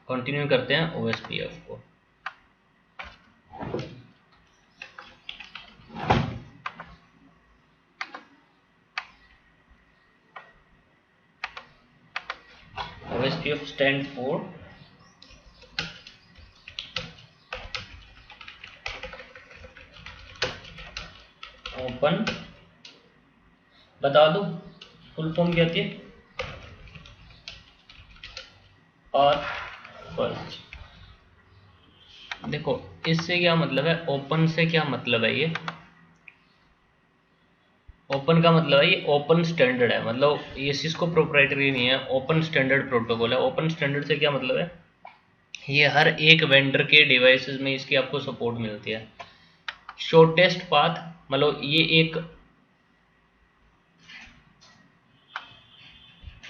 Continue करते हैं OSPF को। OSPF स्टैंड फॉर ओपन, बता दो फुल फॉर्म क्या होती है? और फर्स्ट। देखो इससे क्या मतलब है, ओपन से क्या मतलब है, ये ओपन का मतलब है ये ओपन स्टैंडर्ड है, मतलब ये सिस्को प्रोप्राइटरी नहीं है, ओपन स्टैंडर्ड प्रोटोकॉल है। ओपन स्टैंडर्ड से क्या मतलब है, ये हर एक वेंडर के डिवाइसेस में इसकी आपको सपोर्ट मिलती है। शॉर्टेस्ट पाथ, मतलब ये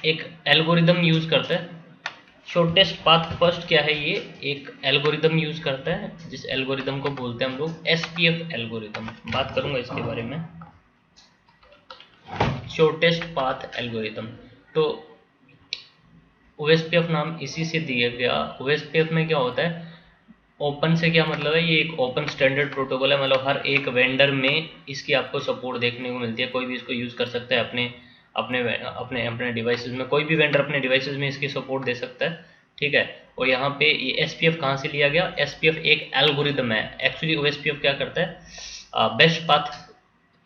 एक एल्गोरिदम यूज करता है। शॉर्टेस्ट पाथ फर्स्ट क्या है, ये एक एल्गोरिदम यूज करता है जिस एल्गोरिदम को बोलते हैं हम लोग SPF एल्गोरिदम। बात करूंगा इसके बारे में, शॉर्टेस्ट पाथ एल्गोरिदम। तो OSPF नाम इसी से दिया गया। OSPF में क्या होता है, ओपन से क्या मतलब है, ये एक ओपन स्टैंडर्ड प्रोटोकॉल है, मतलब हर एक वेंडर में इसकी आपको सपोर्ट देखने को मिलती है, कोई भी इसको यूज़ कर सकता है अपने अपने अपने अपने डिवाइसेस में, कोई भी वेंडर अपने डिवाइसेस में इसकी सपोर्ट दे सकता है, ठीक है। और यहाँ पे ये SPF कहाँ से लिया गया, SPF एक एल्गोरिदम है। एक्चुअली OSPF क्या करता है, बेस्ट पाथ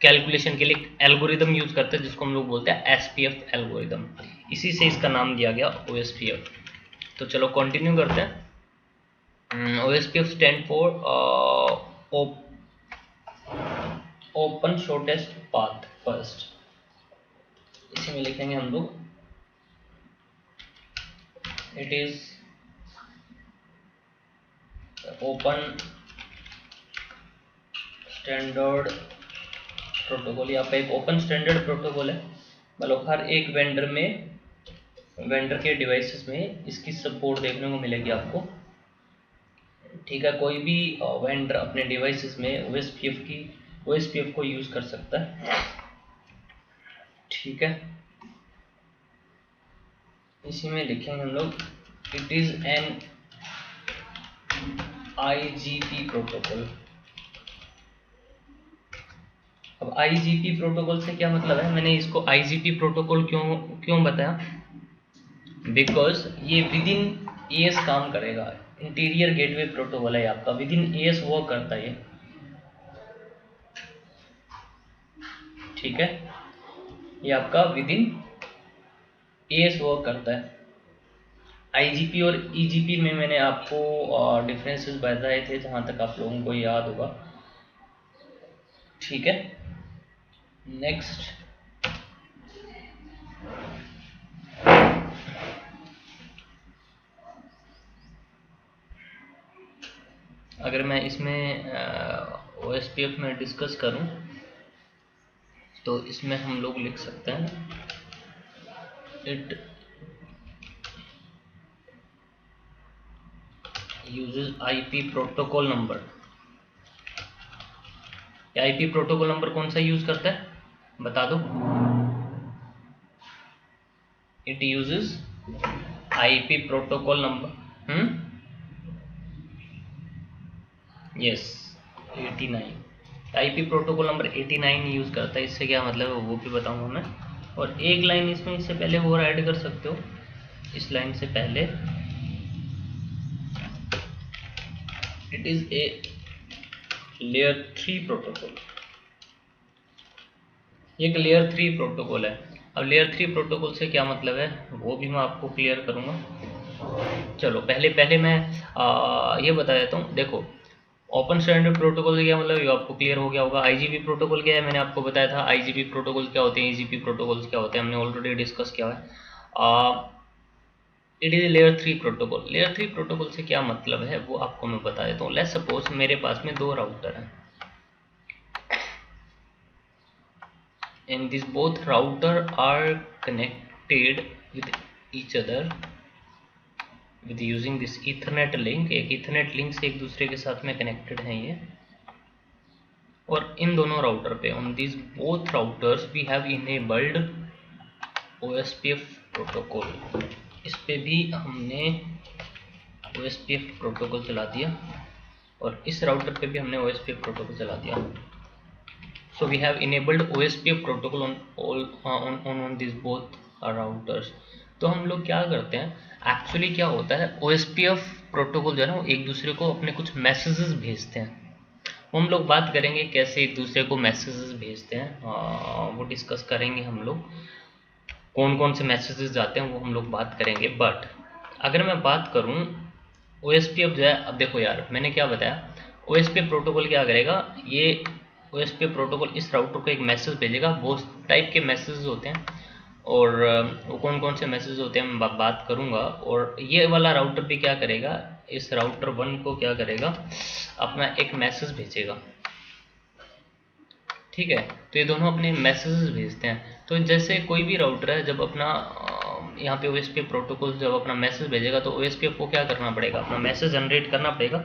कैलकुलेशन के लिए एल्गोरिदम यूज करते हैं जिसको हम लोग बोलते हैं SPF एल्गोरिदम, इसी से इसका नाम दिया गया OSPF। तो चलो कंटिन्यू करते हैं। OSPF stand for open shortest path first. इसी में लिखेंगे हम लोग, it is open standard protocol. यहाँ पे एक ओपन स्टैंडर्ड प्रोटोकॉल है, मतलब हर एक वेंडर के डिवाइसेस में इसकी सपोर्ट देखने को मिलेगी आपको, ठीक है। कोई भी वेंडर अपने डिवाइसेस में OSPF को यूज कर सकता है, ठीक है। इसी में लिखेंगे हम लोग, it is an IGP protocol. अब IGP प्रोटोकॉल से क्या मतलब है, मैंने इसको IGP प्रोटोकॉल क्यों बताया, बिकॉज ये विद इन AS काम करेगा। इंटीरियर गेटवे प्रोटोकॉल है आपका, विद इन AS वर्क करता है ये, ठीक है। ये आपका विद इन AS वर्क करता है। IGP और EGP में मैंने आपको डिफरेंसेस बताए थे, जहाँ तक आप लोगों को याद होगा, ठीक है। नेक्स्ट, अगर मैं इसमें OSPF में डिस्कस करूं तो इसमें हम लोग लिख सकते हैं, it uses IP protocol number. IP protocol number कौन सा यूज करता है, बता दो। It uses IP protocol number, yes 89। IP protocol number 89 use करता है। इससे क्या मतलब है वो भी बताऊंगा मैं। और एक लाइन इसमें इससे पहले और ऐड कर सकते हो, इस लाइन से पहले, it is a layer 3 protocol. ये एक लेयर 3 प्रोटोकॉल है। अब लेयर 3 प्रोटोकॉल से क्या मतलब है वो भी मैं आपको क्लियर करूंगा। चलो पहले मैं ये बता देता हूँ। देखो ओपन स्टैंडर्ड प्रोटोकॉल से क्या मतलब ये आपको क्लियर हो गया होगा। IGP प्रोटोकॉल क्या है, मैंने आपको बताया था। IGP प्रोटोकॉल क्या होते हैं, EGP प्रोटोकॉल्स क्या होते हैं, हमने ऑलरेडी डिस्कस किया है। It is layer 3 protocol. Layer 3 protocol से क्या मतलब है वो आपको मैं बता देता हूँ। लेट्स सपोज मेरे पास में 2 राउटर हैं, and these both router are connected with each other with using this ethernet link। एक ethernet link से एक दूसरे के साथ में कनेक्टेड हैं ये। और इन दोनों राउटर पे, on these both routers we have enabled OSPF protocol. इस पे भी हमने OSPF प्रोटोकॉल चला दिया और इस राउटर पे भी हमने OSPF प्रोटोकॉल चला दिया। So we have enabled OSPF protocol on this both routers. तो हम लोग क्या करते हैं, एक्चुअली क्या होता है, OSPF प्रोटोकॉल जो है ना वो एक दूसरे को अपने कुछ मैसेजेस भेजते हैं। हम लोग बात करेंगे कैसे एक दूसरे को मैसेजेस भेजते हैं, वो डिस्कस करेंगे हम लोग। कौन कौन से मैसेजेस जाते हैं वो हम लोग बात करेंगे। बट अगर मैं बात करूं OSPF जो है, अब देखो यार मैंने क्या बताया, OSPF प्रोटोकॉल क्या करेगा, ये OSPF प्रोटोकॉल इस राउटर को एक मैसेज भेजेगा। बहुत टाइप के मैसेजेस होते हैं और वो कौन कौन से मैसेज होते हैं मैं बात करूंगा। और ये वाला राउटर भी क्या करेगा, इस राउटर 1 को क्या करेगा, अपना एक मैसेज भेजेगा। ठीक है, तो ये दोनों अपने मैसेजेस भेजते हैं। तो जैसे कोई भी राउटर है जब अपना यहाँ पे OSPF प्रोटोकॉल जब अपना मैसेज भेजेगा तो OSPF को क्या करना पड़ेगा, अपना मैसेज जनरेट करना पड़ेगा।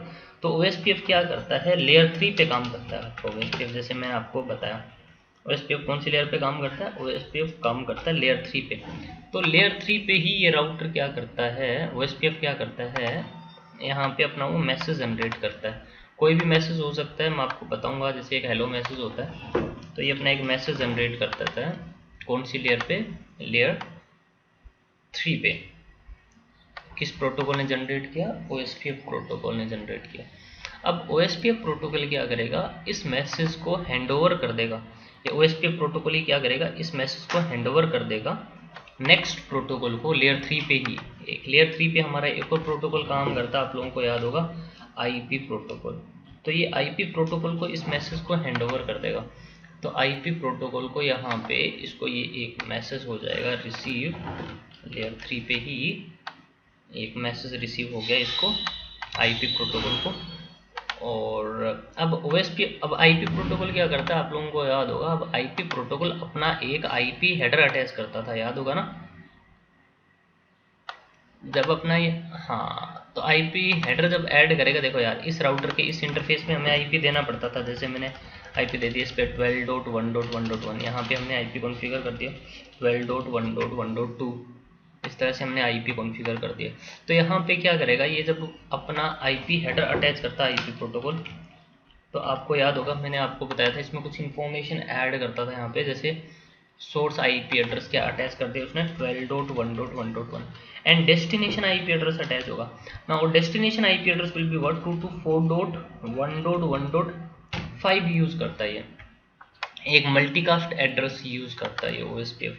तो OSPF क्या करता है, लेयर 3 पे काम करता है। तो OSPF जैसे मैंने आपको बताया, OSPF कौन सी लेयर पे काम करता है, OSPF काम करता है लेयर 3 पे। तो लेयर 3 पे ही ये राउटर क्या करता है, OSPF क्या करता है, यहाँ पे अपना वो मैसेज जनरेट करता है। कोई भी मैसेज हो सकता है, मैं आपको बताऊंगा। जैसे एक हेलो मैसेज होता है, तो ये अपना एक मैसेज जनरेट करता है कौन सी लेयर पे, लेयर 3 पे। किस प्रोटोकॉल ने जनरेट किया, OSPF प्रोटोकॉल ने जनरेट किया। अब OSPF प्रोटोकॉल क्या करेगा, इस मैसेज को हैंडओवर कर देगा। ये OSPF प्रोटोकॉल ही क्या करेगा, इस मैसेज को हैंडओवर कर देगा नेक्स्ट प्रोटोकॉल को लेयर 3 पे ही। एक लेयर 3 पे हमारा एक और प्रोटोकॉल काम करता है, आप लोगों को याद होगा, IP प्रोटोकॉल। तो ये IP प्रोटोकॉल को इस मैसेज को हैंडओवर कर देगा। तो IP प्रोटोकॉल को यहाँ पे इसको ये एक मैसेज हो जाएगा रिसीव, लेयर 3 पे ही एक मैसेज रिसीव हो गया इसको IP प्रोटोकॉल को। और अब OSPF, अब IP प्रोटोकॉल क्या करता है, आप लोगों को याद होगा, अब IP प्रोटोकॉल अपना एक IP हेडर अटैच करता था, याद होगा ना, जब अपना ये, हाँ, तो IP हेडर जब ऐड करेगा, देखो यार इस राउटर के इस इंटरफेस में हमें IP देना पड़ता था। जैसे मैंने IP दे दिया इस पर 12.1.1.1, यहाँ पे हमने IP कॉन्फ़िगर कर दिया 12.1.1.2, इस तरह से हमने IP कॉन्फ़िगर कर दिया। तो यहाँ पे क्या करेगा, ये जब अपना IP हेडर अटैच करता है IP प्रोटोकॉल, तो आपको याद होगा मैंने आपको बताया था इसमें कुछ इन्फॉर्मेशन ऐड करता था यहाँ पे। जैसे सोर्स IP एड्रेस क्या अटैच कर दिया उसने 12.1.1.1 and destination IP address attach होगा ना। और destination IP address will be what 224.1.1.5 use करता है, ये एक मल्टीकास्ट एड्रेस यूज करता है ये OSPF।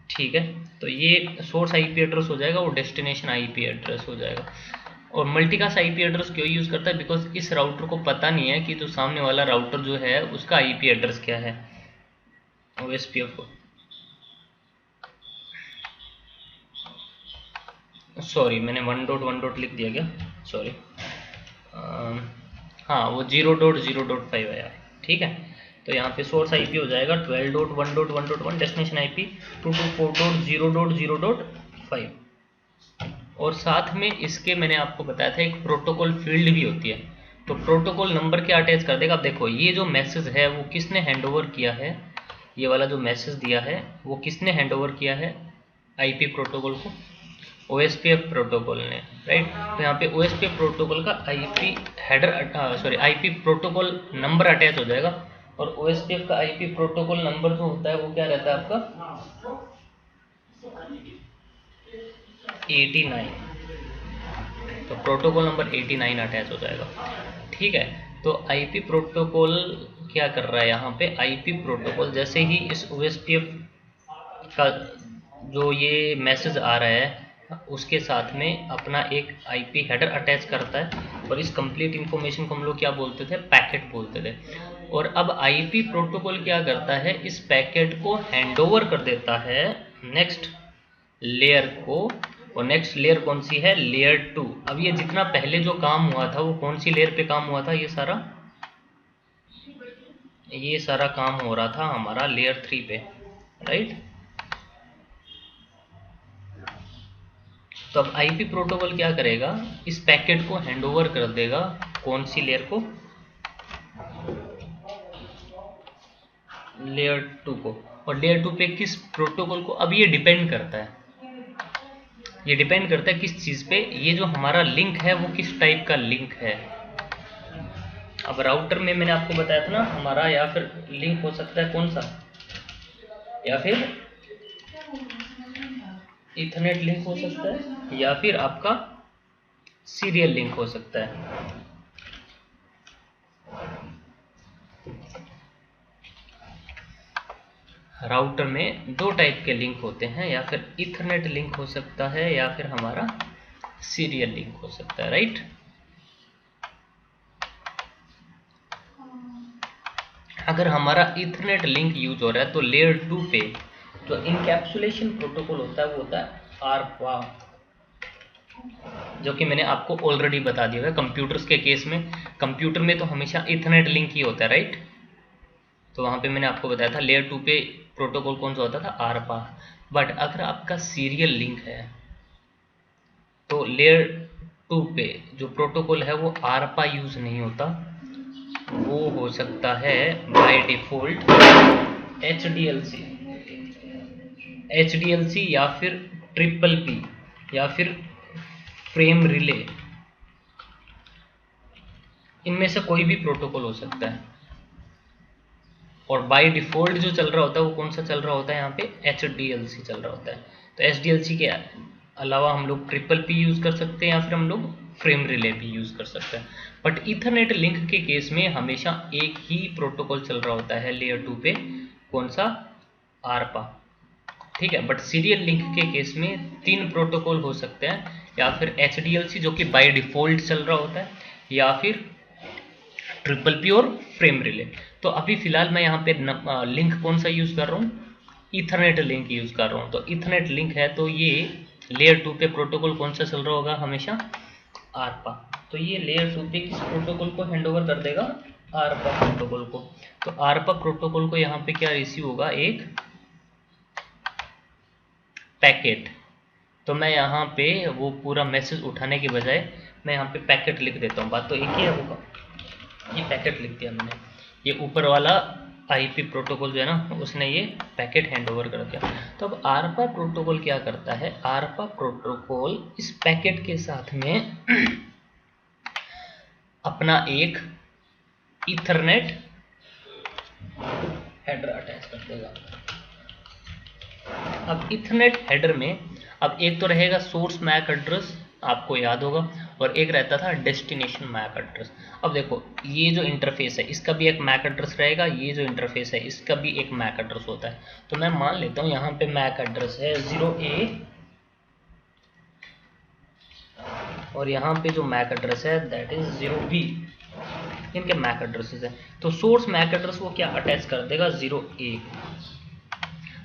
ठीक है, तो ये सोर्स IP एड्रेस हो जाएगा, वो डेस्टिनेशन IP एड्रेस हो जाएगा। और मल्टीकास्ट IP एड्रेस क्यों यूज करता है, बिकॉज इस राउटर को पता नहीं है कि जो सामने वाला राउटर जो है उसका IP एड्रेस क्या है। OSPF को, सॉरी मैंने 1.1. लिख दिया क्या, सॉरी, हाँ वो 0.0.5 है यार। ठीक है, तो यहाँ पे सोर्स IP हो जाएगा 12.1.1.1, डेस्टिनेशन IP 224.0.0.5। और साथ में इसके मैंने आपको बताया था एक प्रोटोकॉल फील्ड भी होती है, तो प्रोटोकॉल नंबर क्या अटैच कर देगा। अब देखो ये जो मैसेज है वो किसने हैंडओवर किया है, ये वाला जो मैसेज दिया है वो किसने हैंडओवर किया है IP प्रोटोकॉल को, OSPF प्रोटोकॉल ने, राइट। तो यहाँ पे OSPF प्रोटोकॉल का IP header, sorry IP protocol number attach हो जाएगा। और OSPF का IP प्रोटोकॉल नंबर जो होता है वो क्या रहता है आपका 89, तो प्रोटोकॉल नंबर 89 अटैच हो जाएगा। ठीक है, तो IP प्रोटोकॉल क्या कर रहा है यहाँ पे, IP प्रोटोकॉल जैसे ही इस OSPF का जो ये मैसेज आ रहा है उसके साथ में अपना एक IP हेडर अटैच करता है, और इस कंप्लीट इंफॉर्मेशन को हम लोग क्या बोलते थे, पैकेट बोलते थे। और अब IP प्रोटोकॉल क्या करता है, इस पैकेट को हैंडओवर कर देता है नेक्स्ट लेयर को। और नेक्स्ट लेयर कौन सी है, लेयर 2। अब ये जितना पहले जो काम हुआ था वो कौन सी लेयर पे काम हुआ था, ये सारा काम हो रहा था हमारा लेयर 3 पे, राइट। तो अब IP प्रोटोकॉल क्या करेगा, इस पैकेट को हैंडओवर कर देगा कौन सी लेयर को, लेयर 2 को। और लेयर 2 पे किस प्रोटोकॉल को, अब ये डिपेंड करता है, ये डिपेंड करता है किस चीज़ पे, ये जो हमारा लिंक है वो किस टाइप का लिंक है। अब राउटर में मैंने आपको बताया था ना हमारा, या फिर लिंक हो सकता है कौन सा, या फिर इथरनेट लिंक हो सकता है, या फिर आपका सीरियल लिंक हो सकता है। राउटर में दो टाइप के लिंक होते हैं, या फिर इथरनेट लिंक हो सकता है या फिर हमारा सीरियल लिंक हो सकता है, राइट। अगर हमारा इथरनेट लिंक यूज हो रहा है तो लेयर 2 पे जो इनकैप्सुलेशन प्रोटोकॉल होता है वो होता है आरपा, जो कि मैंने आपको ऑलरेडी बता दिया है। कंप्यूटर्स के केस में, कंप्यूटर में तो हमेशा इथरनेट लिंक ही होता है, राइट। तो वहां पे मैंने आपको बताया था लेयर 2 पे प्रोटोकॉल कौन सा होता था, आरपा। बट अगर आपका सीरियल लिंक है तो लेयर 2 पे जो प्रोटोकॉल है वो आरपा यूज नहीं होता, वो हो सकता है बाय डिफॉल्ट एचडीएलसी या फिर ट्रिपल पी या फिर फ्रेम रिले, इनमें से कोई भी प्रोटोकॉल हो सकता है। और बाय डिफॉल्ट जो चल रहा होता है वो कौन सा चल रहा होता है, यहाँ पे एचडीएलसी चल रहा होता है। तो एचडीएलसी के अलावा हम लोग ट्रिपल पी यूज कर सकते हैं या फिर हम लोग फ्रेम रिले भी यूज कर सकते हैं। बट इथरनेट लिंक के केस में हमेशा एक ही प्रोटोकॉल चल रहा होता है लेयर 2 पे, कौन सा, आरपा, ठीक है। बट सीरियल लिंक के केस में 3 प्रोटोकॉल हो सकते हैं, या फिर एचडीएलसी जो कि बाय डिफॉल्ट चल रहा होता है, या फिर ट्रिपल पी और फ्रेम रिले। तो अभी फिलहाल मैं यहाँ पे लिंक कौन सा यूज कर रहा हूँ, इथरनेट लिंक यूज कर रहा हूँ। तो इथरनेट लिंक है तो ये लेयर 2 पे प्रोटोकॉल कौन सा चल रहा होगा, हमेशा आरपा। तो ये लेयर 2 पे किस प्रोटोकॉल को हैंड ओवर कर देगा, आरपा प्रोटोकॉल को। तो आरपा प्रोटोकॉल को यहाँ पे क्या रिसीव होगा, एक पैकेट। तो मैं यहाँ पे वो पूरा मैसेज उठाने के बजाय मैं यहाँ पे पैकेट लिख देता हूँ, बात तो एक ही है होगा, ये पैकेट लिख दिया मैंने। ये ऊपर वाला आईपी प्रोटोकॉल जो है ना उसने ये पैकेट हैंड ओवर कर दिया। तो अब आरपा प्रोटोकॉल क्या करता है, आरपा प्रोटोकॉल इस पैकेट के साथ में अपना एक इथरनेट हेडर अटैच कर देगा। अब इथरनेट हेडर में अब एक तो रहेगा सोर्स मैक एड्रेस, आपको याद होगा, और एक रहता था डेस्टिनेशन मैक एड्रेस। अब देखो ये जो इंटरफेस है इसका भी एक मैक एड्रेस रहेगा, ये जो इंटरफेस है इसका भी एक मैक एड्रेस होता है। तो मैं मान लेता हूँ यहाँ पे मैक एड्रेस है 0A, और यहाँ पे जो मैक एड्रेस है दैट इज 0B, इनके मैक एड्रेसेस है। तो सोर्स मैक एड्रेस वो क्या अटैच कर देगा, 0A।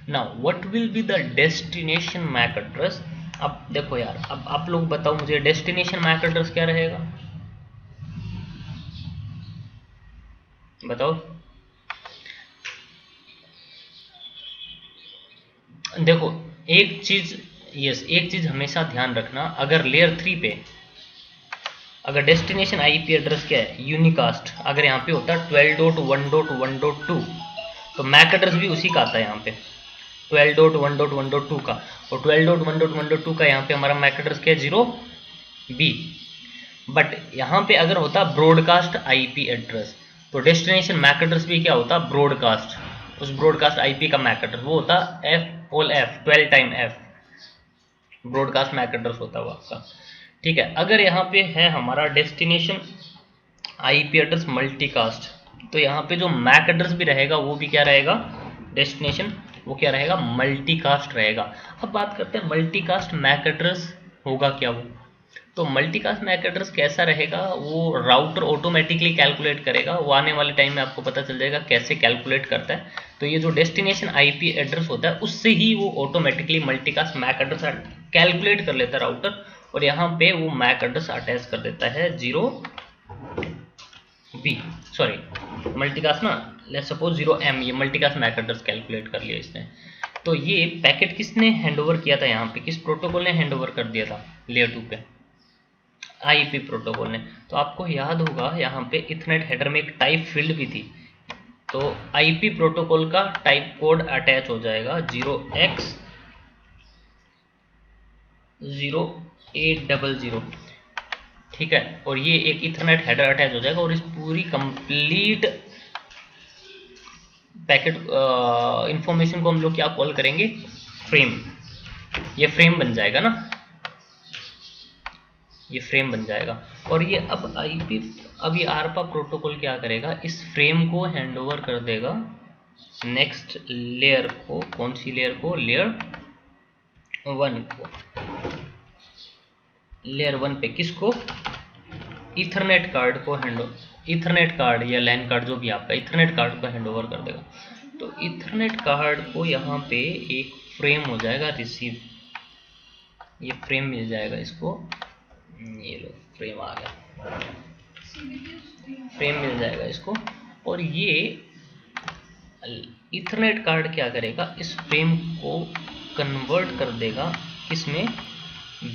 Now what will be the destination MAC address. अब देखो यार, अब आप लोग बताओ मुझे डेस्टिनेशन मैक एड्रेस क्या रहेगा, बताओ। देखो एक चीज हमेशा ध्यान रखना, अगर लेयर 3 पे अगर डेस्टिनेशन आईपी एड्रेस क्या है, यूनिकास्ट, अगर यहाँ पे होता है 12.1.1.2 तो मैक एड्रेस भी उसी का आता है यहाँ पे 12.1.1.2 का, और 12.1.1.2 का यहाँ पे हमारा मैक एड्रेस क्या है, 0B। बट यहाँ पे अगर होता ब्रॉडकास्ट आईपी एड्रेस तो डेस्टिनेशन मैक एड्रेस भी क्या होता, ब्रॉडकास्ट, उस ब्रॉडकास्ट आईपी का मैक एड्रेस वो होता F 12 time F, broadcast MAC address होता वो आपका, ठीक है। अगर यहाँ पे है हमारा डेस्टिनेशन आईपी एड्रेस मल्टीकास्ट, तो यहाँ पे जो मैक एड्रेस भी रहेगा वो भी क्या रहेगा, डेस्टिनेशन वो क्या रहेगा, मल्टीकास्ट रहेगा। अब बात करते हैं मल्टीकास्ट मैक एड्रेस होगा क्या वो। तो मल्टीकास्ट मैक एड्रेस कैसा रहेगा, वो राउटर ऑटोमेटिकली कैलकुलेट करेगा, वो आने वाले टाइम में आपको पता चल जाएगा कैसे कैलकुलेट करता है। तो ये जो डेस्टिनेशन आईपी एड्रेस होता है उससे ही वो automatically multicast MAC address calculate कर लेता है राउटर, और यहाँ पे वो मैक एड्रेस अटैच कर देता है 0B, सॉरी मल्टीकास्ट ना, लेट्स सपोज 0M, ये मल्टीकास्ट मैक एड्रेस कैलकुलेट कर लिया इसने। तो ये पैकेट किसने हैंडओवर किया था, यहाँ पे किस प्रोटोकॉल ने हैंडओवर कर दिया था लेयर 2 पे, आईपी प्रोटोकॉल ने। तो आपको याद होगा यहाँ पे इथरनेट हेडर में एक टाइप फील्ड भी थी, तो आईपी प्रोटोकॉल का टाइप कोड अटैच हो जाएगा 0x 0800, ठीक है। और ये एक इथरनेट हेडर अटैच हो जाएगा और इस पूरी कंप्लीट पैकेट इंफॉर्मेशन को हम लोग क्या कॉल करेंगे, फ्रेम। ये फ्रेम बन जाएगा ना, ये फ्रेम बन जाएगा। और ये अब आईपी, अब ये आरपा प्रोटोकॉल क्या करेगा, इस फ्रेम को हैंडओवर कर देगा नेक्स्ट लेयर को। कौन सी लेयर को, लेयर 1 को। लेयर 1 पे किसको, इथरनेट कार्ड को इथरनेट कार्ड या लैन कार्ड जो भी आपका, इथरनेट कार्ड को हैंडओवर कर देगा। तो इथरनेट कार्ड को यहाँ पे एक फ्रेम हो जाएगा रिसीव, ये फ्रेम मिल जाएगा इसको, ये लो फ्रेम आ गया, फ्रेम मिल जाएगा इसको। और ये इथरनेट कार्ड क्या करेगा, इस फ्रेम को कन्वर्ट कर देगा किसमें,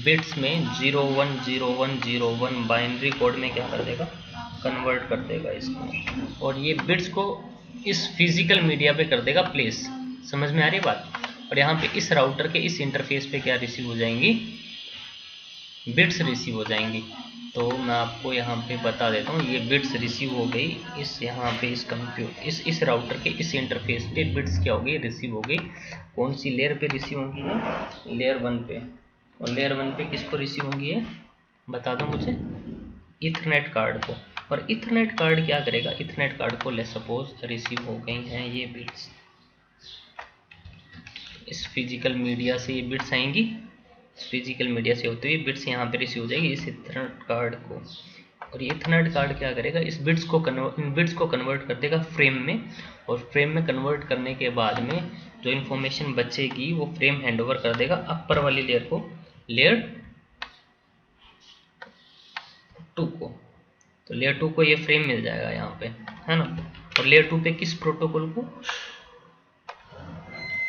बिट्स में, 010101 बाइनरी कोड में क्या कर देगा, कन्वर्ट कर देगा इसको। और ये बिट्स को इस फिजिकल मीडिया पे कर देगा प्लेस। समझ में आ रही बात। और यहाँ पे इस राउटर के इस इंटरफेस पे क्या रिसीव हो जाएंगी, बिट्स रिसीव हो जाएंगी। तो मैं आपको यहाँ पे बता देता हूँ, ये बिट्स रिसीव हो गई इस यहाँ पे इस इस राउटर के इस इंटरफेस पे बिट्स क्या हो गई, रिसीव हो गई। कौन सी लेयर पे रिसीव होंगी है, लेयर 1 पे। और लेयर 1 पे किसको रिसीव होंगी है, बता दो मुझे, इथरनेट कार्ड को। और इथरनेट कार्ड क्या करेगा, इथरनेट कार्ड को लेट्स सपोज रिसीव हो गई हैं ये बिट्स, इस फिजिकल मीडिया से ये बिट्स आएंगी, फिजिकल मीडिया से होते हुए बिट्स यहाँ पे रिसीव हो जाएगी इस इथरनेट कार्ड को। और ये इथरनेट कार्ड क्या करेगा, इस बिट्स को इन बिट्स को कन्वर्ट कर देगा फ्रेम में। और फ्रेम में कन्वर्ट करने के बाद में जो इन्फॉर्मेशन बचेगी वो फ्रेम हैंडओवर कर देगा अपर वाली लेयर को, लेयर 2 को। तो लेयर 2 को ये फ्रेम मिल जाएगा यहाँ पे, है ना। और लेयर 2 पे किस प्रोटोकॉल को,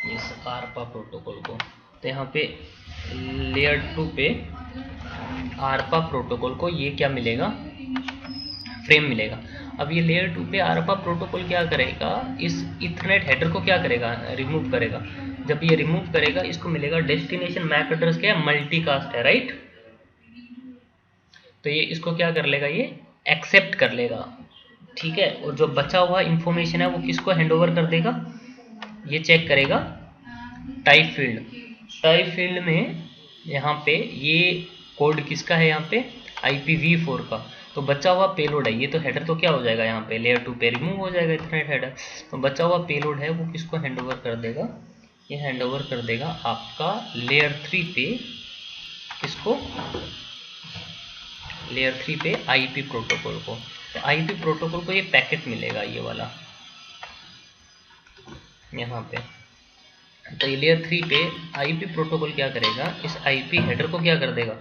इस आरपा प्रोटोकॉल को। तो यहाँ पे लेयर 2 पे आरपा प्रोटोकॉल को ये क्या मिलेगा, फ्रेम मिलेगा। अब ये लेयर 2 पे आरपा प्रोटोकॉल क्या करेगा, इस इथरनेट हेडर को क्या करेगा, रिमूव करेगा। जब ये रिमूव करेगा इसको मिलेगा डेस्टिनेशन मैक एड्रेस क्या है, मल्टीकास्ट है, राइट। तो ये इसको क्या कर लेगा, ये एक्सेप्ट कर लेगा, ठीक है। और जो बचा हुआ इंफॉर्मेशन है वो किसको हैंडओवर कर देगा, ये चेक करेगा टाइप फील्ड। टाइप फील्ड में यहाँ पे ये कोड किसका है, यहाँ पे IPv4 का। तो बचा हुआ पेलोड है, ये तो हेडर तो क्या हो जाएगा, यहाँ पे लेयर 2 पे रिमूव हो जाएगा इथरनेट हेडर। तो बचा हुआ पेलोड है वो किसको हैंडओवर कर देगा, ये हैंडओवर कर देगा आपका लेयर 3 पे, किसको, लेयर 3 पे IP प्रोटोकॉल को। तो IP प्रोटोकॉल को ये पैकेट मिलेगा ये वाला यहाँ पे। तो ये लेयर 3 पे IP प्रोटोकॉल क्या करेगा, इस IP हेडर को क्या कर देगा,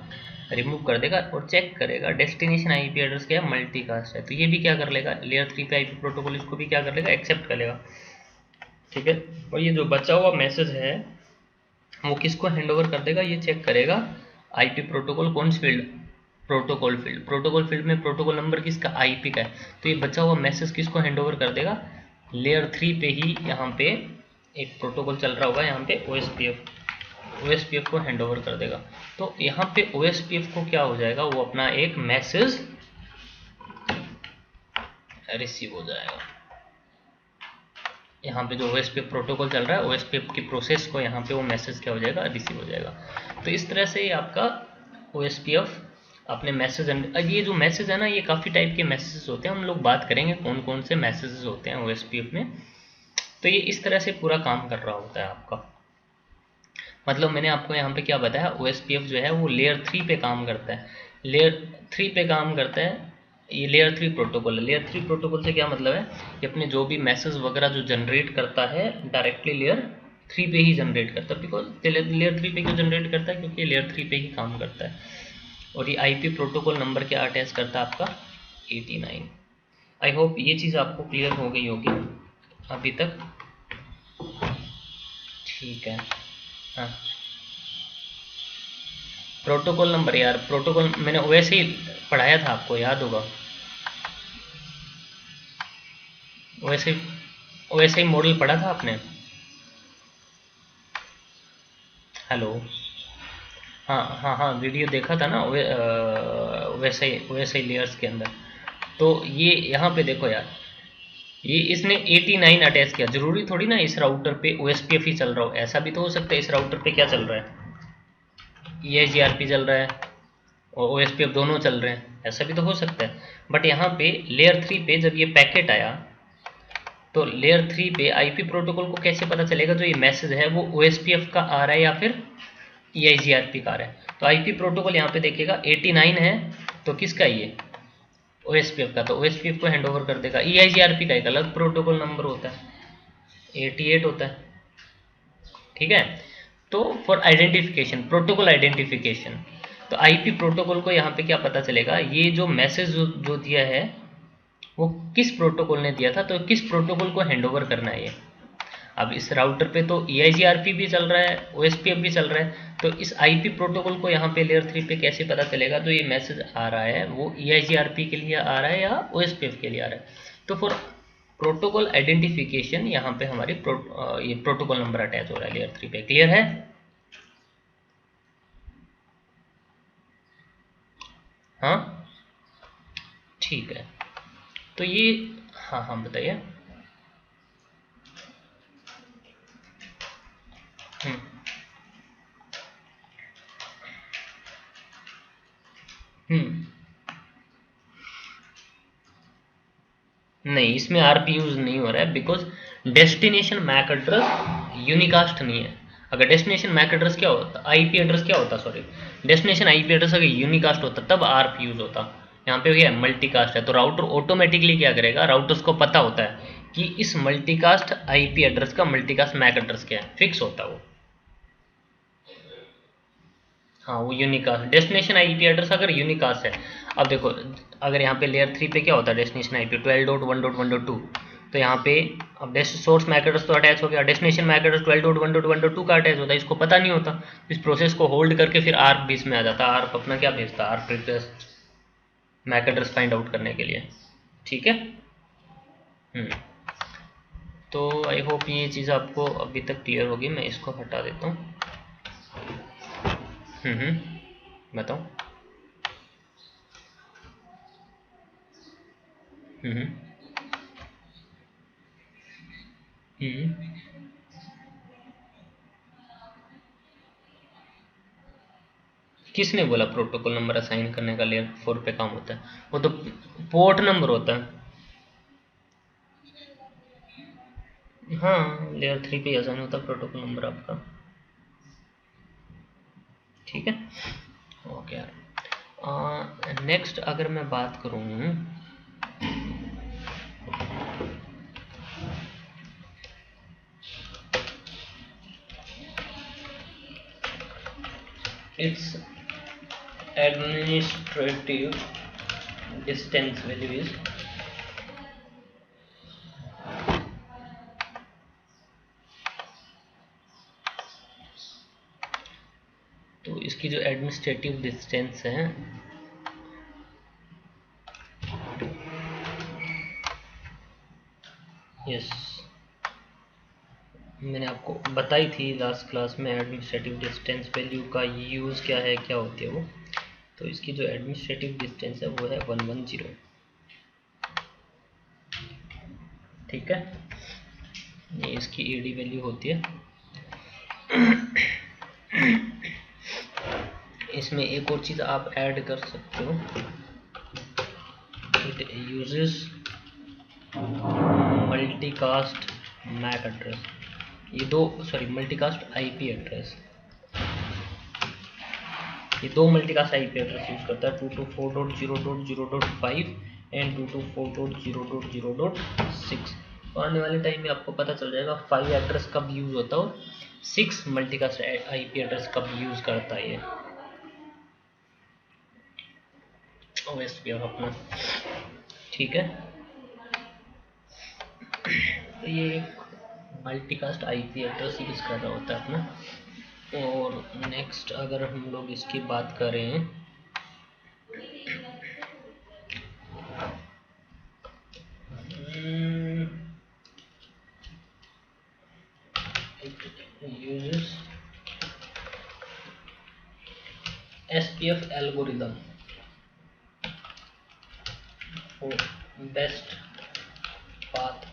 रिमूव कर देगा। और चेक करेगा डेस्टिनेशन IP एड्रेस क्या है, मल्टीकास्ट है। तो ये भी क्या कर लेगा, लेयर 3 पे IP प्रोटोकॉल इसको भी क्या कर लेगा, एक्सेप्ट कर लेगा, ठीक है। और ये जो बचा हुआ मैसेज है वो किसको हैंडओवर कर देगा, ये चेक करेगा IP प्रोटोकॉल कौन सी field, protocol field. Protocol field में प्रोटोकॉल नंबर किसका, IP का है। तो ये बचा हुआ मैसेज किसको हैंडओवर कर देगा, लेयर 3 पे ही यहाँ पे एक प्रोटोकॉल चल रहा होगा यहाँ पे OSPF को हैंडओवर कर देगा। तो यहाँ पे OSPF को क्या हो जाएगा, वो अपना एक मैसेज रिसीव हो जाएगा। यहाँ पे जो OSPF प्रोटोकॉल चल रहा है, OSPF की प्रोसेस को यहाँ पे वो मैसेज क्या हो जाएगा, रिसीव हो जाएगा। तो इस तरह से आपका OSPF अपने मैसेज, ये जो मैसेज है ना, ये काफ़ी टाइप के मैसेजेस होते हैं, हम लोग बात करेंगे कौन कौन से मैसेजेस होते हैं OSPF में। तो ये इस तरह से पूरा काम कर रहा होता है आपका। मतलब मैंने आपको यहाँ पे क्या बताया, OSPF जो है वो लेयर 3 पे काम करता है, लेयर 3 पे काम करता है। ये लेयर 3 प्रोटोकॉल है। लेयर 3 प्रोटोकॉल से क्या मतलब है, कि अपने जो भी मैसेज वगैरह जो जनरेट करता है डायरेक्टली लेयर 3 पे ही जनरेट करता है। बिकॉज लेयर 3 पे क्यों जनरेट करता है, क्योंकि लेयर 3 पे ही काम करता है। और ये IP प्रोटोकॉल नंबर क्या अटैच करता है आपका, 89। आई होप ये चीज़ आपको क्लियर हो गई होगी अभी तक, ठीक है। हाँ, प्रोटोकॉल नंबर, यार प्रोटोकॉल मैंने वैसे ही पढ़ाया था, आपको याद होगा, वैसे ही मॉडल पढ़ा था आपने। हेलो, हाँ हाँ हाँ, वीडियो देखा था ना वैसे ही लेयर्स के अंदर। तो ये यहाँ पे देखो यार, ये इसने 89 अटैच किया। जरूरी थोड़ी ना इस राउटर पे OSPF ही चल रहा हो, ऐसा भी तो हो सकता है इस राउटर पे क्या चल रहा है, EIGRP चल रहा है और OSPF दोनों चल रहे हैं, ऐसा भी तो हो सकता है। बट यहाँ पे लेयर 3 पे जब ये पैकेट आया, तो लेयर 3 पे आईपी प्रोटोकॉल को कैसे पता चलेगा जो ये मैसेज है वो OSPF का आ रहा है या फिर EIGRP का आ रहा है। तो आईपी प्रोटोकॉल यहाँ पे देखिएगा 89 है, तो किसका ये, OSPF का, तो OSPF को हैंड ओवर कर देगा। EIGRP का एक अलग प्रोटोकॉल नंबर होता है, 88 होता है, ठीक है। तो फॉर आइडेंटिफिकेशन, प्रोटोकॉल आइडेंटिफिकेशन, तो आईपी प्रोटोकॉल को यहाँ पे क्या पता चलेगा, ये जो मैसेज जो दिया है वो किस प्रोटोकॉल ने दिया था, तो किस प्रोटोकॉल को हैंडओवर करना है ये। अब इस राउटर पे तो EIGRP भी चल रहा है, OSPF भी चल रहा है, तो इस आईपी प्रोटोकॉल को यहाँ पे लेयर 3 पे कैसे पता चलेगा जो ये मैसेज आ रहा है वो EIGRP के लिए आ रहा है या OSPF के लिए आ रहा है। तो फॉर प्रोटोकॉल आइडेंटिफिकेशन यहाँ पे हमारी ये प्रोटोकॉल नंबर अटैच हो रहा है लेयर 3 पे। क्लियर है? हाँ ठीक है। तो ये, हाँ हाँ बताइए। हम्म हम्म नहीं, इसमें आरपी यूज नहीं हो रहा है because destination MAC address unicast नहीं है। अगर डेस्टिनेशन मैक एड्रेस क्या होता, आईपी एड्रेस क्या होता, सॉरी, डेस्टिनेशन आईपी एड्रेस अगर यूनिकास्ट होता तब आरपी यूज होता। यहाँ पे क्या है, मल्टीकास्ट है, तो राउटर ऑटोमेटिकली क्या करेगा, राउटर्स को पता होता है कि इस मल्टीकास्ट आईपी एड्रेस का मल्टीकास्ट मैक एड्रेस क्या है, फिक्स होता है वो। हाँ वो यूनिकास्ट, डेस्टिनेशन आईपी एड्रेस अगर यूनिकास्ट है। अब देखो, अगर यहाँ पे लेयर 3 पे क्या होता है, डेस्टिनेशन आईपी 12.1.1.2, तो यहाँ पे अब सोर्स मैक एड्रेस तो अटैच हो गया, डेस्टिनेशन मैक एड्रेस 12.1.1.2 का अटैच होता है, इसको पता नहीं होता। इस प्रोसेस को होल्ड करके फिर आर्प बीच में आ जाता है, आर्प अपना क्या भेजता है, ARP request MAC address find out करने के लिए। ठीक है। हम्म तो आई होप ये चीज़ आपको अभी तक क्लियर होगी। मैं इसको हटा देता हूँ। बताओ। हम्म हम्म किसने बोला प्रोटोकॉल नंबर असाइन करने का लेयर 4 पे काम होता है? वो तो पोर्ट नंबर होता है। हाँ लेयर 3 पे असाइन होता है प्रोटोकॉल नंबर आपका। ठीक है, ओके यार। नेक्स्ट अगर मैं बात करूँ, it's administrative distance value is, तो इसकी जो एडमिनिस्ट्रेटिव डिस्टेंस है, यस, मैंने आपको बताई थी लास्ट क्लास में एडमिनिस्ट्रेटिव डिस्टेंस वैल्यू का यूज़ क्या है, क्या होती है वो। तो इसकी जो एडमिनिस्ट्रेटिव डिस्टेंस है वो है 110। ठीक है, ये इसकी एडी वैल्यू होती है। इसमें एक और चीज़ आप ऐड कर सकते हो, it uses multicast MAC address, ये दो, सॉरी मल्टीकास्ट आईपी एड्रेस, ये दो मल्टीकास्ट आईपी एड्रेस यूज करता है, 224.0.0.5 एंड 224.0.0.6। तो आने वाले टाइम में आपको पता चल जाएगा 5 एड्रेस कब यूज होता है और 6 मल्टीकास्ट आईपी एड्रेस कब यूज करता है ये OSPF अपना। ठीक है, तो ये एक मल्टीकास्ट आईपी एड्रेस यूज कर रहा होता है अपना। और नेक्स्ट अगर हम लोग इसकी बात करें, it uses SPF algorithm for best path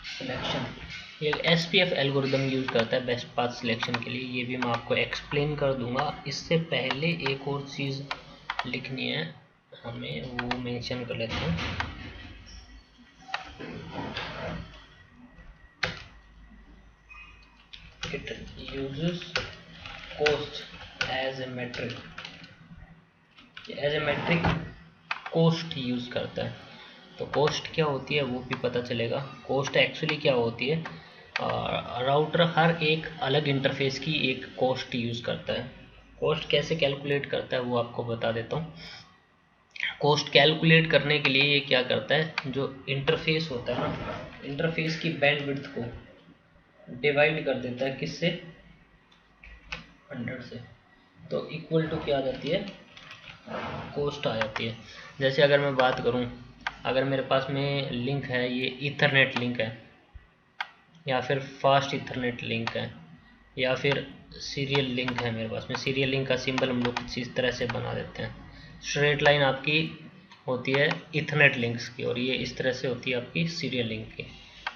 selection. ये SPF एल्गोरिदम यूज़ करता है बेस्ट पाथ सिलेक्शन के लिए, ये भी मैं आपको एक्सप्लेन कर दूंगा। इससे पहले एक और चीज़ लिखनी है हमें, वो मेंशन कर लेते हैं। It uses cost as a metric, as a metric cost use करता है। तो कोस्ट क्या होती है वो भी पता चलेगा। कोस्ट एक्चुअली क्या होती है, राउटर हर एक अलग इंटरफेस की एक कोस्ट यूज़ करता है। कोस्ट कैसे कैलकुलेट करता है वो आपको बता देता हूँ। कोस्ट कैलकुलेट करने के लिए ये क्या करता है, जो इंटरफेस होता है ना, इंटरफेस की बैंडविड्थ को डिवाइड कर देता है, किससे, 100 से। तो इक्वल टू क्या आ जाती है, कोस्ट आ जाती है। जैसे अगर मैं बात करूं, अगर मेरे पास में लिंक है, ये ईथरनेट लिंक है, या फिर फास्ट ईथरनेट लिंक है, या फिर सीरियल लिंक है मेरे पास में। सीरियल लिंक का सिंबल हम लोग कुछ इस तरह से बना देते हैं। स्ट्रेट लाइन आपकी होती है ईथरनेट लिंक्स की, और ये इस तरह से होती है आपकी सीरियल लिंक की।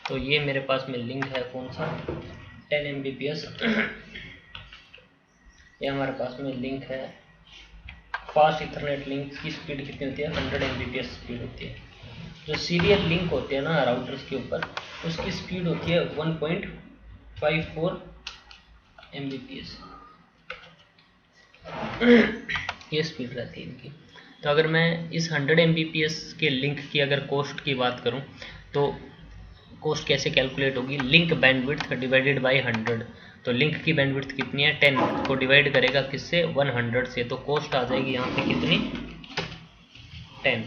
तो ये मेरे पास में लिंक है कौन सा, 10 Mbps। ये हमारे पास में लिंक है फास्ट इथरनेट लिंक की स्पीड कितनी होती है, 100 Mbps स्पीड होती है। जो सीरियल लिंक होते हैं ना राउटर्स के ऊपर, उसकी स्पीड होती है 1.54 Mbps। ये स्पीड रहती है इनकी। तो अगर मैं इस 100 Mbps के लिंक की अगर कोस्ट की बात करूं, तो कोस्ट कैसे कैलकुलेट होगी, लिंक बैंडविड्थ डिवाइडेड बाय 100। तो लिंक की बैंडविड्थ कितनी है, 10 को डिवाइड करेगा किससे, 100 से। तो कोस्ट आ जाएगी यहाँ पे कितनी, 10।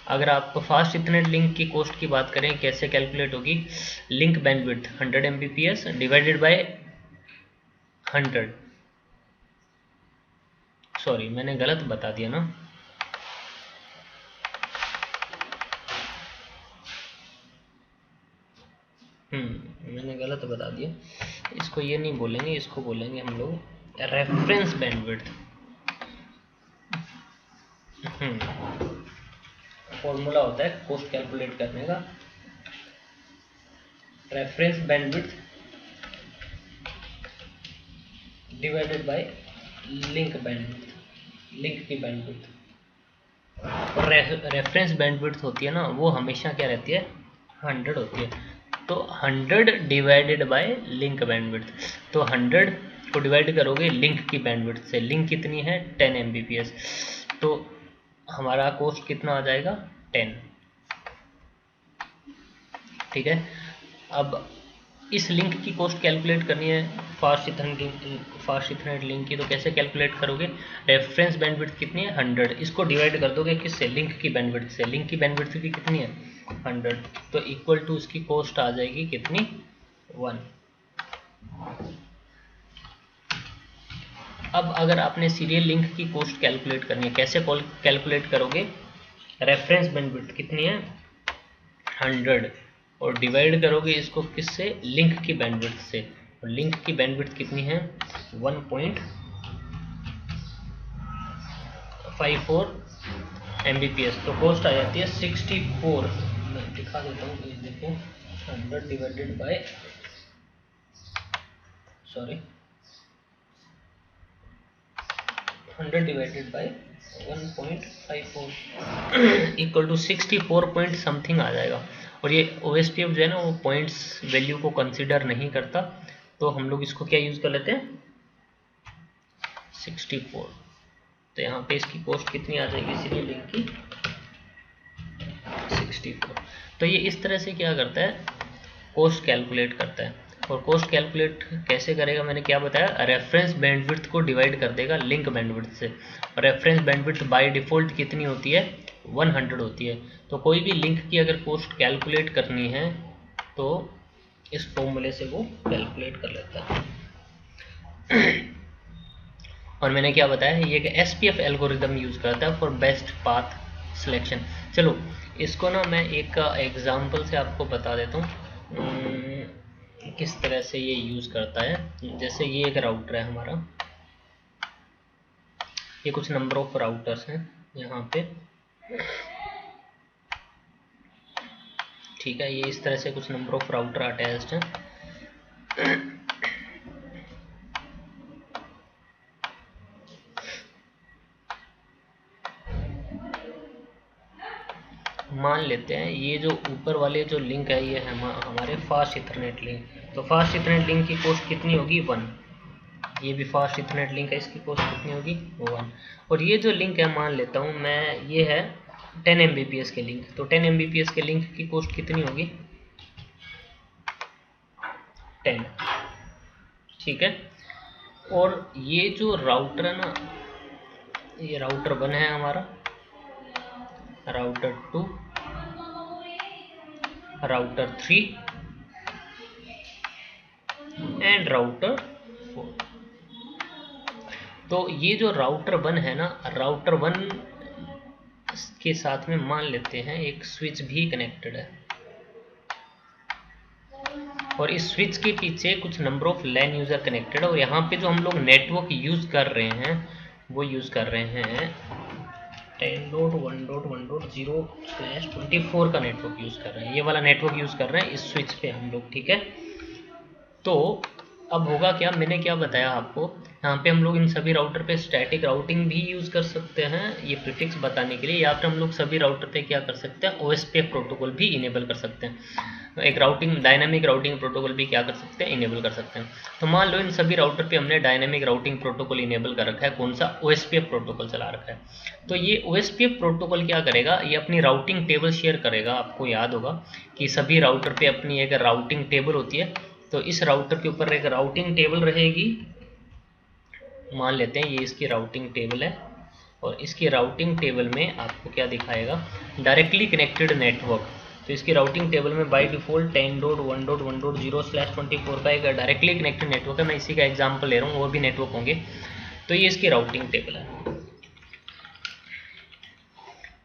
अगर आप फास्ट इथरनेट लिंक की कोस्ट की बात करें, कैसे कैलकुलेट होगी, link bandwidth 100 Mbps divided by 100। Sorry मैंने गलत बता दिया ना, मैंने गलत बता दिया। इसको ये नहीं बोलेंगे, इसको बोलेंगे हम लोग रेफरेंस बैंडविड्थ। फॉर्मूला होता है कोस्ट कैलकुलेट करने का, reference bandwidth divided by link bandwidth, link की बैंडविड्थ। और रेफरेंस बैंडविड्थ होती है ना, वो हमेशा क्या रहती है, 100 होती है। तो 100 डिवाइडेड बाय लिंक बैंडविड्थ, तो 100 को डिवाइड करोगे लिंक की बैंडविड्थ से। लिंक कितनी है, 10 Mbps। तो हमारा कोस्ट कितना आ जाएगा, 10। ठीक है। अब इस लिंक की कोस्ट कैलकुलेट करनी है फास्ट इथरनेट लिंक की, तो कैसे कैलकुलेट करोगे, रेफरेंस बैंडविड्थ कितनी है, 100। इसको डिवाइड कर दोगे किससे, लिंक की बैंडविड्थ से। लिंक की बैंडविड्थ भी कितनी है, 100। तो इक्वल टू इसकी कोस्ट आ जाएगी कितनी, 1। अब अगर आपने सीरियल लिंक की कोस्ट कैलकुलेट करनी है, कैसे कैलकुलेट करोगे, रेफरेंस बैंडविड्थ कितनी है, 100, और डिवाइड करोगे इसको किससे, लिंक की बैंडविड्थ से। और लिंक की बैंडविड्थ कितनी है, 1.54 Mbps। तो कोस्ट आ जाती है 64। मैं दिखा देता हूँ, ये देखो, 100 divided by, sorry 100 divided by 1.54 equal to 64 point something आ जाएगा। और ये OSPF जो है ना, वो पॉइंट्स वैल्यू को कंसिडर नहीं करता, तो हम लोग इसको क्या यूज़ कर लेते हैं, 64। तो यहाँ पे इसकी कोस्ट कितनी आ जाएगी सीरियल लिंक की, 64। तो ये इस तरह से क्या करता है, कोस्ट कैलकुलेट करता है। और कोस्ट कैलकुलेट कैसे करेगा, मैंने क्या बताया, रेफरेंस बैंडविड्थ को डिवाइड कर देगा लिंक बैंडविड्थ से। और रेफरेंस बैंडविड्थ बाय डिफ़ॉल्ट कितनी होती है, 100 होती है। तो कोई भी लिंक की अगर कोस्ट कैलकुलेट करनी है तो इस फॉर्मूले से वो कैलकुलेट कर लेता है। और मैंने क्या बताया, ये कि SPF एल्गोरिदम यूज़ करता है फॉर बेस्ट पाथ सिलेक्शन। चलो इसको ना मैं एक एग्जांपल से आपको बता देता हूँ किस तरह से ये यूज़ करता है। जैसे ये एक राउटर है हमारा, ये कुछ नंबर ऑफ राउटर्स हैं यहाँ पे, ठीक है। ये इस तरह से कुछ नंबर ऑफ राउटर अटैच्ड हैं। मान लेते हैं ये जो ऊपर वाले जो लिंक है ये है हमारे फास्ट इथरनेट लिंक। तो फास्ट इथरनेट लिंक की कॉस्ट कितनी होगी 1। ये भी फास्ट इथरनेट लिंक है, इसकी कॉस्ट कितनी होगी 1। और ये जो लिंक है मान लेता हूँ मैं, ये है 10 Mbps के लिंक। तो 10 Mbps के लिंक की कॉस्ट कितनी होगी 10, ठीक है। और ये जो राउटर है ना, ये राउटर 1 है हमारा, राउटर 2, राउटर 3 एंड राउटर 4। तो ये जो राउटर 1 है ना, राउटर 1 के साथ में मान लेते हैं एक स्विच भी कनेक्टेड है, और इस स्विच के पीछे कुछ number of LAN user connected है। और यहाँ पे जो हम लोग नेटवर्क यूज कर रहे हैं वो यूज कर रहे हैं 10.1.1.0/24 का नेटवर्क यूज कर रहे हैं। ये वाला नेटवर्क यूज कर रहे हैं इस स्विच पे हम लोग, ठीक है। तो अब होगा क्या, मैंने क्या बताया आपको, यहाँ पे हम लोग इन सभी राउटर पे स्टैटिक राउटिंग भी यूज कर सकते हैं ये प्रीफिक्स बताने के लिए, या फिर हम लोग सभी राउटर पे क्या कर सकते हैं OSPF प्रोटोकॉल भी इनेबल कर सकते हैं। एक राउटिंग डायनामिक राउटिंग प्रोटोकॉल भी क्या कर सकते हैं इनेबल कर सकते हैं। तो मान लो इन सभी राउटर पे हमने डायनामिक राउटिंग प्रोटोकॉल इनेबल कर रखा है, कौन सा OSPF प्रोटोकॉल चला रखा है। तो ये OSPF प्रोटोकॉल क्या करेगा, ये अपनी राउटिंग टेबल शेयर करेगा। आपको याद होगा कि सभी राउटर पे अपनी एक राउटिंग टेबल होती है, तो इस राउटर के ऊपर एक राउटिंग टेबल रहेगी। मान लेते हैं ये इसकी राउटिंग टेबल है, और इसकी राउटिंग टेबल में आपको क्या दिखाएगा डायरेक्टली कनेक्टेड नेटवर्क। तो इसकी राउटिंग टेबल में बाय डिफॉल्ट 10.1.1.0/24 का एक डायरेक्टली कनेक्टेड नेटवर्क है। मैं इसी का एग्जांपल ले रहा हूँ, वो भी नेटवर्क होंगे। तो ये इसकी राउटिंग टेबल है।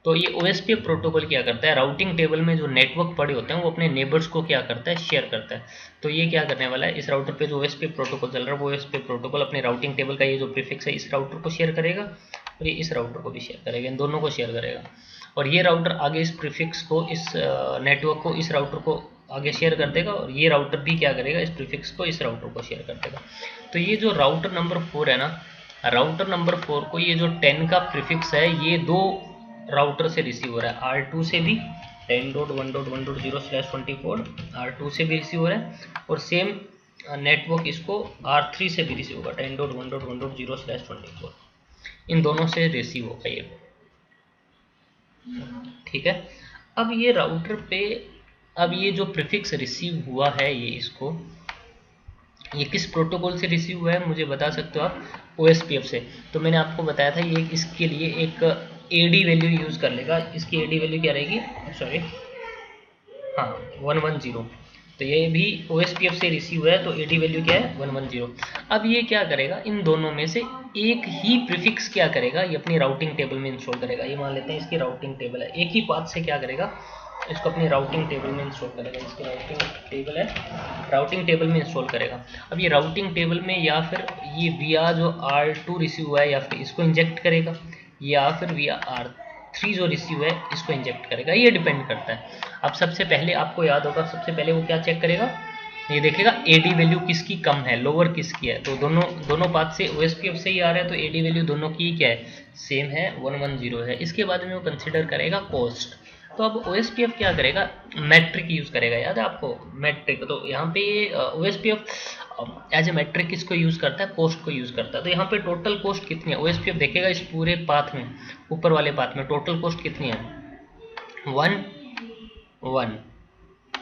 तो ये OSPF प्रोटोकॉल क्या करता है, राउटिंग टेबल में जो नेटवर्क पड़े होते हैं वो अपने नेबर्स को क्या करता है शेयर करता है। तो ये क्या करने वाला है, इस राउटर पे जो OSPF प्रोटोकॉल चल रहा है वो OSPF प्रोटोकॉल अपने राउटिंग टेबल का ये जो प्रीफिक्स है इस राउटर को शेयर करेगा, और ये इस राउटर को भी शेयर करेगा, इन दोनों को शेयर करेगा। और ये राउटर आगे इस प्रीफिक्स को, इस नेटवर्क को इस राउटर को आगे शेयर कर देगा, और ये राउटर भी क्या करेगा इस प्रीफिक्स को इस राउटर को शेयर कर देगा। तो ये जो राउटर नंबर 4 है ना, राउटर नंबर 4 को ये जो 10 का प्रीफिक्स है ये दो राउटर से रिसीव हो रहा है, R2 से भी 10.1.1.0/24 R2 से भी रिसीव हो रहा है, और सेम नेटवर्क इसको R3 से भी रिसीव होगा 10.1.1.0/24। इन दोनों से रिसीव होगा ये, ठीक है। अब ये राउटर पे, अब ये जो प्रीफिक्स रिसीव हुआ है ये इसको, ये किस प्रोटोकॉल से रिसीव हुआ है मुझे बता सकते हो आप, OSPF से। तो मैंने आपको बताया था ये इसके लिए एक AD वैल्यू यूज कर लेगा। इसकी AD वैल्यू क्या रहेगी, सॉरी हाँ 110। तो ये भी OSPF से रिसीव है, तो AD वैल्यू क्या है 110। अब ये क्या करेगा, इन दोनों में से एक ही प्रीफिक्स क्या करेगा, ये अपनी राउटिंग टेबल में इंस्टॉल करेगा। ये मान लेते हैं इसकी राउटिंग टेबल है, एक ही पाथ से क्या करेगा इसको अपनी राउटिंग टेबल में इंस्टॉल करेगा। इसकी राउटिंग टेबल है, राउटिंग टेबल में इंस्टॉल करेगा। अब ये राउटिंग टेबल में या फिर ये विया जो R2 रिसीव हुआ है या फिर इसको इंजेक्ट करेगा, या फिर विया R3 जो रिसीव है इसको इंजेक्ट करेगा, ये डिपेंड करता है। अब सबसे पहले आपको याद होगा, सबसे पहले वो क्या चेक करेगा, ये देखेगा AD वैल्यू किसकी कम है, लोअर किसकी है। तो दोनों पाथ से OSPF से ही आ रहा है, तो AD वैल्यू दोनों की क्या है सेम है 110 है। इसके बाद में वो कंसिडर करेगा कॉस्ट। तो अब OSPF क्या करेगा, मैट्रिक यूज करेगा, याद है आपको मैट्रिक। तो यहाँ पे OSPF एज ए मैट्रिक किसको यूज करता है, कॉस्ट को यूज करता है। तो यहाँ पे टोटल कॉस्ट कितनी है OSPF देखेगा इस पूरे पाथ में, ऊपर वाले पाथ में टोटल कॉस्ट कितनी है 1 1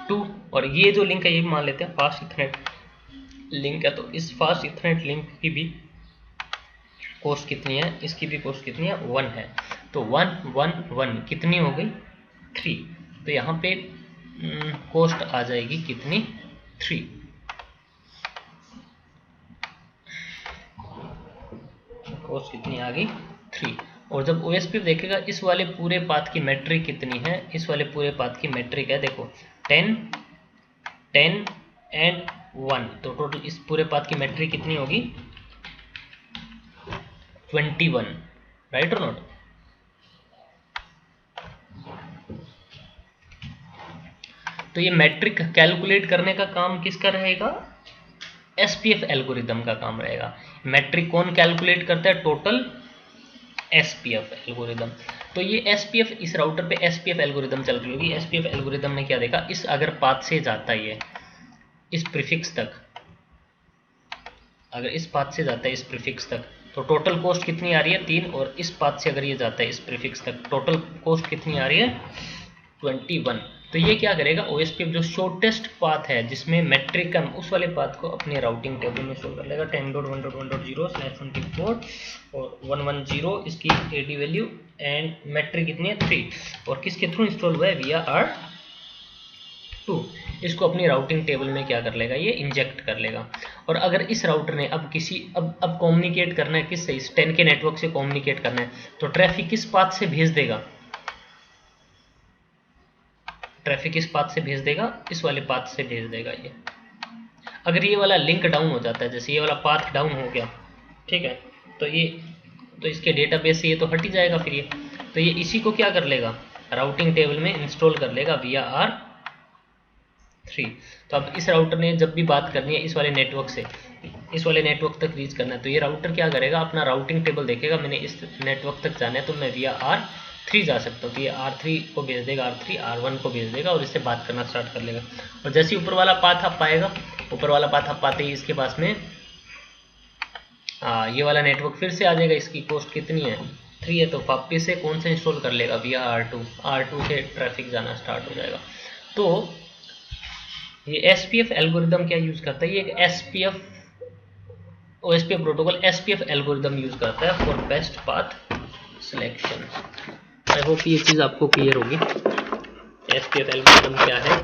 2। और ये जो लिंक है ये मान लेते हैं फास्ट इथरनेट लिंक है, तो इस फास्ट इथरनेट लिंक की भी कॉस्ट कितनी है, इसकी भी कॉस्ट कितनी है 1 है। तो 1 1 1 कितनी हो गई 3। तो यहाँ पे कॉस्ट आ जाएगी कितनी 3। कॉस्ट कितनी आ गई 3। और जब OSPF देखेगा इस वाले पूरे पाथ की मैट्रिक कितनी है, इस वाले पूरे पाथ की मैट्रिक है देखो 10 10 एंड 1। तो टोटल इस पूरे पाथ की मैट्रिक कितनी होगी 21। राइट और नॉट? तो ये मैट्रिक कैलकुलेट करने का काम किसका रहेगा? एसपीएफ एल्गोरिदम का काम रहेगा। मैट्रिक कौन कैलकुलेट करता है? Total SPF algorithm. तो ये एसपीएफ, इस राउटर पे एसपीएफ एल्गोरिदम चल रही होगी। एसपीएफ एल्गोरिदम ने क्या देखा, इस अगर पाथ से जाता है इस प्रीफिक्स तक, अगर इस पाथ से जाता है इस प्रीफिक्स तक, तो टोटल कॉस्ट कितनी आ रही है? 3। और इस पाथ से अगर ये जाता है इस प्रीफिक्स तक, टोटल कॉस्ट कितनी आ रही है? 21। तो ये क्या करेगा, ओएसपीएफ जो शॉर्टेस्ट पाथ है जिसमें मैट्रिक कम, उस वाले पाथ को अपने राउटिंग टेबल में शो कर लेगा। 10.1.1.0/24 और 110 इसकी एडी वैल्यू एंड मैट्रिक कितनी है? 3। और किसके थ्रू इंस्टॉल हुआ है? विया R2। इसको अपनी राउटिंग टेबल में क्या कर लेगा, ये इंजेक्ट कर लेगा। और अगर इस राउटर ने अब अब कम्युनिकेट करना है किससे? इस 10 के नेटवर्क से कम्युनिकेट करना है, तो ट्रैफिक किस पाथ से भेज देगा? ट्रैफिक इस पाथ से भेज देगा, इस वाले पाथ से भेज देगा ये। अगर ये वाला लिंक डाउन हो जाता है, जैसे ये वाला पाथ डाउन हो गया, ठीक है, तो इसके डेटाबेस से ये तो हट ही जाएगा फिर ये। तो ये इसी को क्या कर लेगा, राउटिंग टेबल में इंस्टॉल कर लेगा विया R3। तो अब इस राउटर ने जब भी बात करनी है इस वाले नेटवर्क से, इस वाले नेटवर्क तक रीच करना है, तो ये राउटर क्या करेगा, अपना राउटिंग टेबल देखेगा, मैंने इस नेटवर्क तक जाना है तो मैं विया R3 जा सकता हूँ। तो ये R3 को भेज देगा, R3 R1 को भेज देगा और इससे बात करना स्टार्ट कर लेगा। और जैसे ही ऊपर वाला पाथ आप पाएगा, ऊपर वाला पाथ आप पाते ही इसके पास में ये वाला नेटवर्क फिर से आ जाएगा। इसकी कॉस्ट कितनी है? 3 है। तो वापिस से कौन सा इंस्टॉल कर लेगा? विया R2 से ट्रैफिक जाना स्टार्ट हो जाएगा। तो ये एसपीएफ एल्गोरिदम क्या यूज करता है? ये एक SPF OSPF protocol SPF algorithm use करता है for best path selection. I hope ये चीज आपको क्लियर होगी। एसपीएफ एल्गोरिदम क्या है?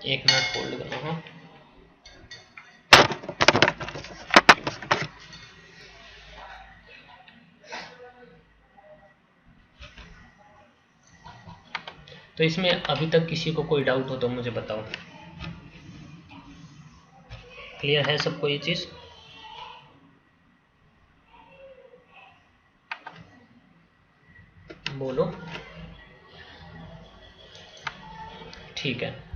एक मिनट होल्ड करना है। तो इसमें अभी तक किसी को कोई डाउट हो तो मुझे बताओ। क्लियर है सबको ये चीज? बोलो। ठीक है।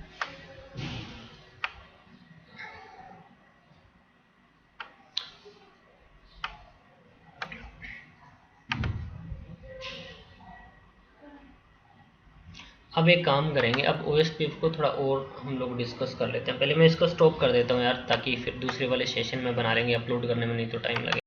अब एक काम करेंगे, अब ओएसपीएफ को थोड़ा और हम लोग डिस्कस कर लेते हैं। पहले मैं इसको स्टॉप कर देता हूँ यार, ताकि फिर दूसरे वाले सेशन में बना लेंगे, अपलोड करने में नहीं तो टाइम लगेगा।